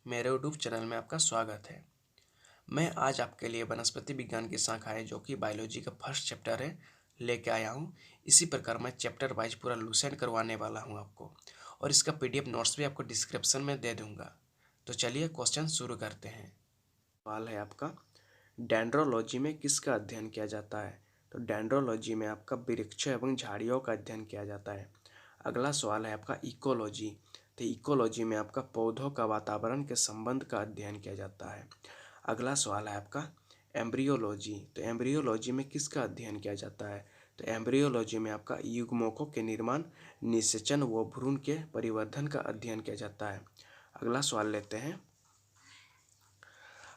मेरे YouTube channel में आपका स्वागत है। मैं आज आपके लिए वनस्पति विज्ञान की शाखाएं जो कि बायोलॉजी का फर्स्ट चैप्टर है लेके आया हूँ। इसी प्रकार मैं चैप्टर वाइज पूरा लूसेंट करवाने वाला हूँ आपको, और इसका पीडीएफ नोट्स भी आपको डिस्क्रिप्शन में दे दूँगा। तो चलिए क्वेश्चन शुरू करते हैं। सवाल है आपका, डेंड्रोलॉजी में किसका अध्ययन किया जाता है? तो डेंड्रोलॉजी में आपका वृक्षों एवं झाड़ियों का अध्ययन किया जाता है। अगला सवाल है आपका इकोलॉजी। तो इकोलॉजी में आपका पौधों का वातावरण के संबंध का अध्ययन किया जाता है। अगला सवाल है आपका एम्ब्रियोलॉजी। तो एम्ब्रियोलॉजी में किसका अध्ययन किया जाता है? तो एम्ब्रियोलॉजी में आपका युग्मकों के निर्माण, निषेचन व भ्रूण के परिवर्धन का अध्ययन किया जाता है। अगला सवाल लेते हैं।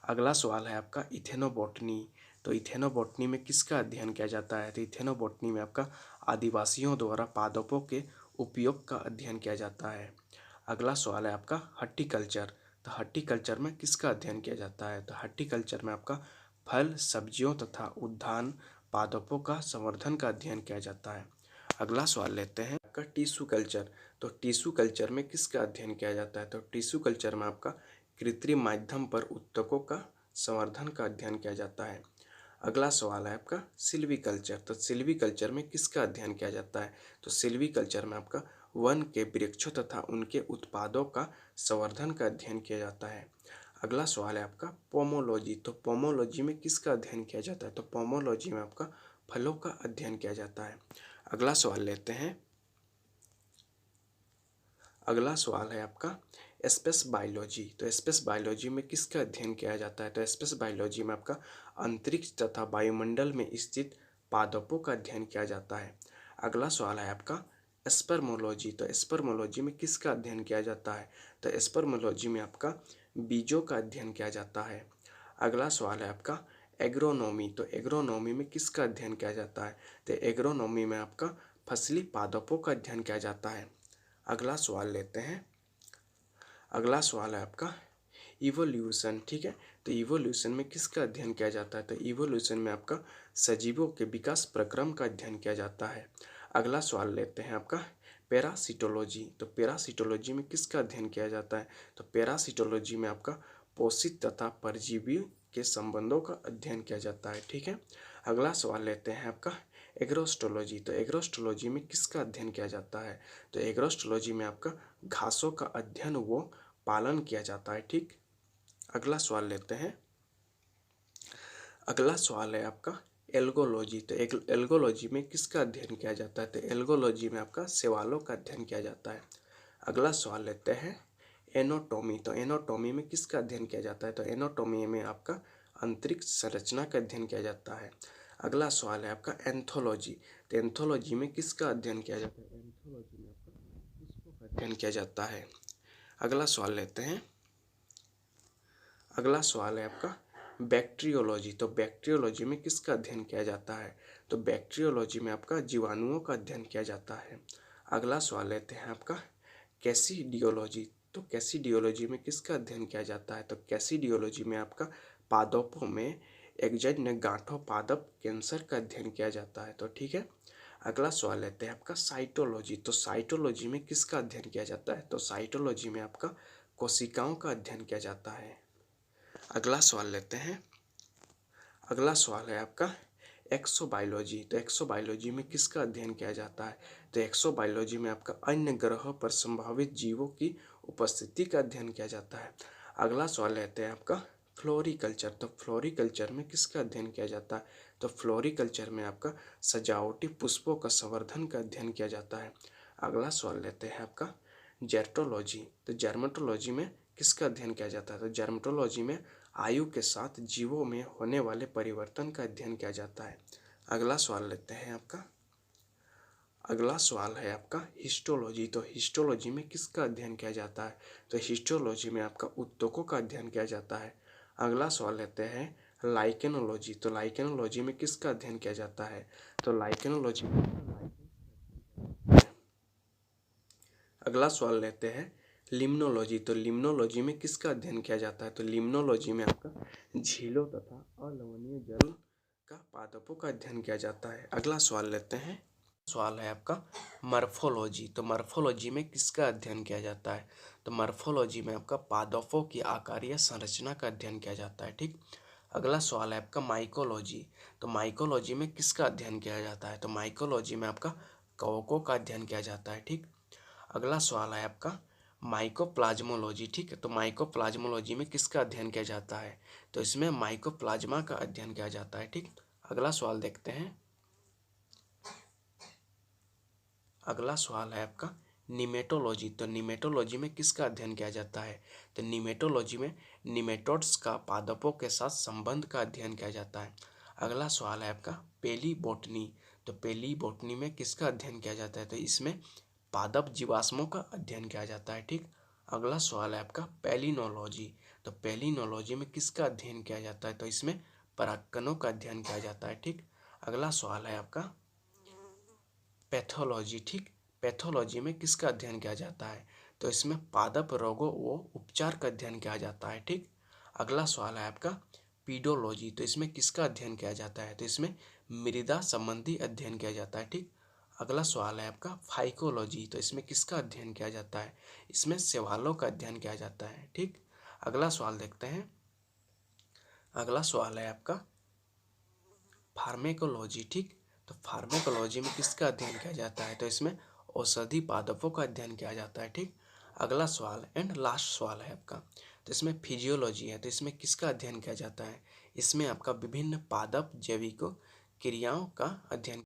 अगला सवाल है आपका इथेनोबॉटनी। तो इथेनोबॉटनी में किसका अध्ययन किया जाता है? तो इथेनोबॉटनी में आपका आदिवासियों द्वारा पादपों के उपयोग का अध्ययन किया जाता है। अगला सवाल है आपका हॉर्टिकल्चर। तो हॉर्टिकल्चर में किसका अध्ययन किया जाता है? तो हॉर्टिकल्चर में आपका फल, सब्जियों तथा उद्यान पादपों का संवर्धन का अध्ययन किया जाता है। अगला सवाल लेते हैं आपका टिश्यू कल्चर। तो टिश्यू कल्चर में किसका अध्ययन किया जाता है? तो टिश्यू कल्चर में आपका कृत्रिम माध्यम पर उत्तकों का संवर्धन का अध्ययन किया जाता है। अगला सवाल है आपका सिल्वीकल्चर। तो सिल्वीकल्चर में किसका अध्ययन किया जाता है? तो सिल्वीकल्चर में आपका वन के वृक्षों तथा उनके उत्पादों का संवर्धन का अध्ययन किया जाता है। अगला सवाल है आपका पोमोलॉजी। तो पोमोलॉजी में किसका अध्ययन किया जाता है? तो पोमोलॉजी में आपका फलों का अध्ययन किया जाता है। अगला सवाल लेते हैं। अगला सवाल है आपका स्पेस बायोलॉजी। तो स्पेस बायोलॉजी में किसका अध्ययन किया जाता है? तो स्पेस बायोलॉजी में आपका अंतरिक्ष तथा वायुमंडल में स्थित पादपों का अध्ययन किया जाता है। अगला सवाल है आपका स्पर्मोलॉजी। तो स्पर्मोलॉजी में किसका अध्ययन किया जाता है? तो स्पर्मोलॉजी में आपका बीजों का अध्ययन किया जाता है। अगला सवाल है आपका एग्रोनॉमी। तो एग्रोनॉमी में किसका अध्ययन किया जाता है? तो एग्रोनॉमी में आपका फसली पादपों का अध्ययन किया जाता है। अगला सवाल लेते हैं। अगला सवाल है आपका इवोल्यूशन। ठीक है, तो इवोल्यूशन में किसका अध्ययन किया जाता है? तो इवोल्यूशन में आपका सजीवों के विकास प्रक्रम का अध्ययन किया जाता है। अगला सवाल लेते हैं आपका पैरासिटोलॉजी। तो पैरासिटोलॉजी में किसका अध्ययन किया जाता है? तो पैरासिटोलॉजी में आपका पोषित तथा परजीवी के संबंधों का अध्ययन किया जाता है। ठीक है, अगला सवाल लेते हैं आपका एग्रोस्टोलॉजी। तो एग्रोस्टोलॉजी में किसका अध्ययन किया जाता है? तो एग्रोस्टोलॉजी में आपका घासों का अध्ययन व पालन किया जाता है। ठीक, अगला सवाल लेते हैं। अगला सवाल है आपका एल्गोलॉजी। तो एल्गोलॉजी में किसका अध्ययन किया जाता है? तो एल्गोलॉजी में आपका शैवालों का अध्ययन किया जाता है। अगला सवाल लेते हैं एनाटॉमी। तो एनाटॉमी में किसका अध्ययन किया जाता है? तो एनाटॉमी में आपका अंतरिक्ष संरचना का अध्ययन किया जाता है। अगला सवाल है आपका एंथोलॉजी। तो एंथोलॉजी में किसका अध्ययन किया जाता है? एंथोलॉजी में आपका पुष्पों का अध्ययन किया जाता है। अगला सवाल लेते हैं। अगला सवाल है आपका बैक्टीरियोलॉजी। तो बैक्टीरियोलॉजी में किसका अध्ययन किया जाता है? तो बैक्टीरियोलॉजी में आपका जीवाणुओं का अध्ययन किया जाता है। अगला सवाल लेते हैं आपका कैसिडियोलॉजी। तो कैसिडियोलॉजी में किसका अध्ययन किया जाता है? तो कैसिडियोलॉजी में आपका पादपों में एकजन्य गांठों पादप कैंसर का अध्ययन किया जाता है। तो ठीक है, अगला सवाल लेते हैं आपका साइटोलॉजी। तो साइटोलॉजी में किसका अध्ययन किया जाता है? तो साइटोलॉजी में आपका कोशिकाओं का अध्ययन किया जाता है। अगला सवाल लेते हैं। अगला सवाल है आपका एक्सोबायोलॉजी। तो एक्सोबायोलॉजी में किसका अध्ययन किया जाता है? तो एक्सोबायोलॉजी में आपका अन्य ग्रहों पर संभावित जीवों की उपस्थिति का अध्ययन किया जाता है। अगला सवाल लेते हैं आपका फ्लोरिकल्चर। तो फ्लोरिकल्चर में किसका अध्ययन किया जाता है? तो फ्लोरिकल्चर में आपका सजावटी पुष्पों का संवर्धन का अध्ययन किया जाता है। अगला सवाल लेते हैं आपका जर्टोलॉजी। तो जर्मेटोलॉजी में किसका अध्ययन किया जाता है? तो जर्मेटोलॉजी में आयु के साथ जीवों में होने वाले परिवर्तन का अध्ययन किया जाता है। अगला सवाल लेते हैं आपका। अगला सवाल है आपका हिस्टोलॉजी। तो हिस्टोलॉजी में किसका अध्ययन किया जाता है? तो हिस्टोलॉजी में आपका उत्तकों का अध्ययन किया जाता है। अगला सवाल लेते हैं लाइकेनोलॉजी। तो लाइकेनोलॉजी में किसका अध्ययन किया जाता है? तो लाइकेनोलॉजी में अगला सवाल लेते हैं लिम्नोलॉजी। तो लिम्नोलॉजी में किसका अध्ययन किया जाता है? तो लिम्नोलॉजी में आपका झीलों तथा अलवणीय जल का पादपों का अध्ययन किया जाता है। अगला सवाल लेते हैं। सवाल है आपका मॉर्फोलॉजी। तो मॉर्फोलॉजी में किसका अध्ययन किया जाता है? तो मॉर्फोलॉजी में आपका पादपों की आकारीय संरचना का अध्ययन किया जाता है। ठीक। अगला सवाल है आपका माइकोलॉजी। तो माइकोलॉजी में किसका अध्ययन किया जाता है? तो माइकोलॉजी में आपका कवकों का अध्ययन किया जाता है। ठीक। अगला सवाल है आपका माइकोप्लाज्मोलॉजी। ठीक है, तो माइकोप्लाज्मोलॉजी में किसका अध्ययन किया जाता है? तो इसमें माइकोप्लाज्मा का अध्ययन किया जाता है। ठीक। अगला सवाल देखते हैं। अगला सवाल है आपका निमेटोलॉजी। तो निमेटोलॉजी में किसका अध्ययन किया जाता है? तो निमेटोलॉजी में निमेटोड्स का पादपों के साथ संबंध का अध्ययन किया जाता है। अगला सवाल है आपका पेली बोटनी। तो पेली बोटनी में किसका अध्ययन किया जाता है? तो इसमें पादप जीवाश्मों का अध्ययन किया जाता है। ठीक। अगला सवाल है आपका पेलिनोलॉजी। तो पेलिनोलॉजी में किसका अध्ययन किया जाता है? तो इसमें परागकणों का अध्ययन किया जाता है। ठीक। अगला सवाल है आपका पैथोलॉजी। ठीक। पैथोलॉजी में किसका अध्ययन किया जाता है? तो इसमें पादप रोगों व उपचार का अध्ययन किया जाता है। ठीक। अगला सवाल है आपका पीडोलॉजी। तो इसमें किसका अध्ययन किया जाता है? तो इसमें मृदा संबंधी अध्ययन किया जाता है। ठीक। अगला सवाल है आपका फाइकोलॉजी। तो इसमें किसका अध्ययन किया जाता है? इसमें शैवालों का अध्ययन किया जाता है। ठीक। अगला सवाल देखते हैं। अगला सवाल है आपका फार्मेकोलॉजी। ठीक। तो फार्मेकोलॉजी में किसका अध्ययन किया जाता है? तो इसमें औषधि पादपों का अध्ययन किया जाता है। ठीक। अगला सवाल एंड लास्ट सवाल है आपका, तो इसमें फिजियोलॉजी है। तो इसमें किसका अध्ययन किया जाता है? इसमें आपका विभिन्न पादप जैविक क्रियाओं का अध्ययन